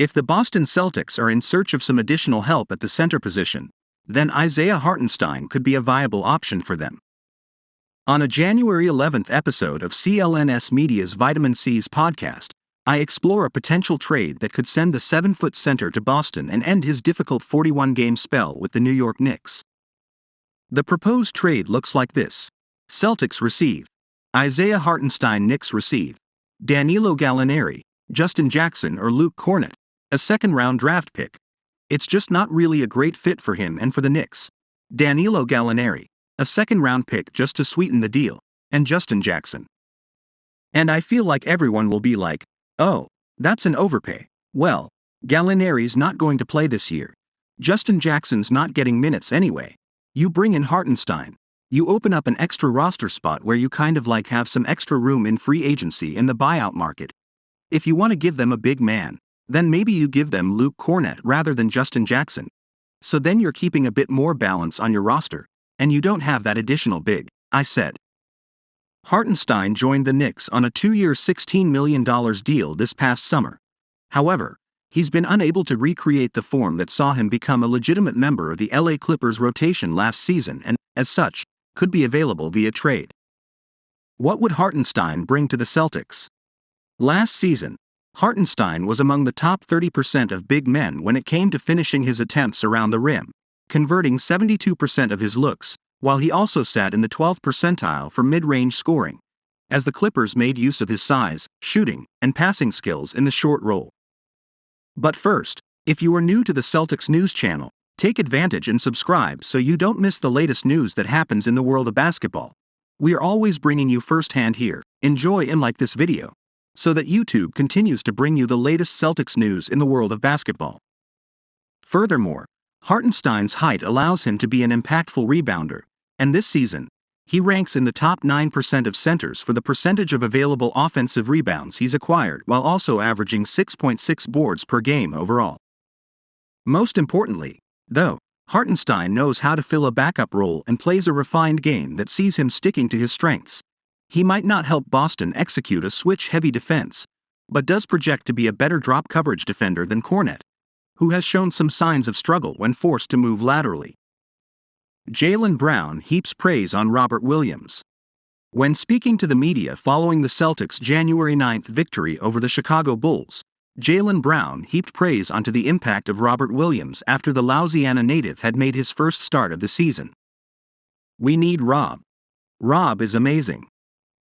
If the Boston Celtics are in search of some additional help at the center position, then Isaiah Hartenstein could be a viable option for them. On a January 11th episode of CLNS Media's Vitamin C's podcast, I explore a potential trade that could send the 7-foot center to Boston and end his difficult 41-game spell with the New York Knicks. The proposed trade looks like this. Celtics receive Isaiah Hartenstein. Knicks receive Danilo Gallinari, Justin Jackson or Luke Kornet, a second-round draft pick. It's just not really a great fit for him and for the Knicks. Danilo Gallinari, a second-round pick just to sweeten the deal, and Justin Jackson. And I feel like everyone will be like, oh, that's an overpay. Well, Gallinari's not going to play this year. Justin Jackson's not getting minutes anyway. You bring in Hartenstein. You open up an extra roster spot where you kind of like have some extra room in free agency in the buyout market. If you want to give them a big man, then maybe you give them Luke Kornet rather than Justin Jackson. So then you're keeping a bit more balance on your roster, and you don't have that additional big, I said. Hartenstein joined the Knicks on a 2-year $16 million deal this past summer. However, he's been unable to recreate the form that saw him become a legitimate member of the LA Clippers rotation last season and, as such, could be available via trade. What would Hartenstein bring to the Celtics? Last season, Hartenstein was among the top 30% of big men when it came to finishing his attempts around the rim, converting 72% of his looks, while he also sat in the 12th percentile for mid-range scoring, as the Clippers made use of his size, shooting, and passing skills in the short roll. But first, if you are new to the Celtics news channel, take advantage and subscribe so you don't miss the latest news that happens in the world of basketball. We are always bringing you firsthand here. Enjoy and like this video, so that YouTube continues to bring you the latest Celtics news in the world of basketball. Furthermore, Hartenstein's height allows him to be an impactful rebounder, and this season, he ranks in the top 9% of centers for the percentage of available offensive rebounds he's acquired while also averaging 6.6 boards per game overall. Most importantly, though, Hartenstein knows how to fill a backup role and plays a refined game that sees him sticking to his strengths. He might not help Boston execute a switch-heavy defense, but does project to be a better drop coverage defender than Kornet, who has shown some signs of struggle when forced to move laterally. Jaylen Brown heaps praise on Robert Williams. When speaking to the media following the Celtics' January 9th victory over the Chicago Bulls, Jaylen Brown heaped praise onto the impact of Robert Williams after the Louisiana native had made his first start of the season. We need Rob. Rob is amazing.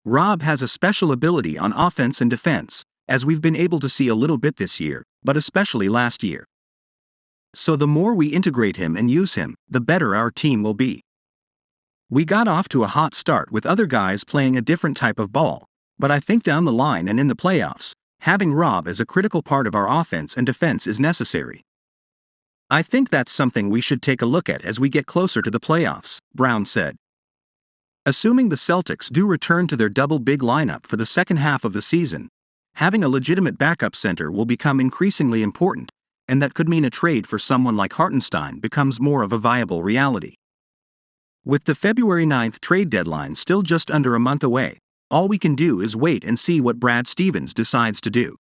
Rob has a special ability on offense and defense, as we've been able to see a little bit this year, but especially last year. So the more we integrate him and use him, the better our team will be. We got off to a hot start with other guys playing a different type of ball, but I think down the line and in the playoffs, having Rob as a critical part of our offense and defense is necessary. I think that's something we should take a look at as we get closer to the playoffs, Brown said. Assuming the Celtics do return to their double big lineup for the second half of the season, having a legitimate backup center will become increasingly important, and that could mean a trade for someone like Hartenstein becomes more of a viable reality. With the February 9th trade deadline still just under a month away, all we can do is wait and see what Brad Stevens decides to do.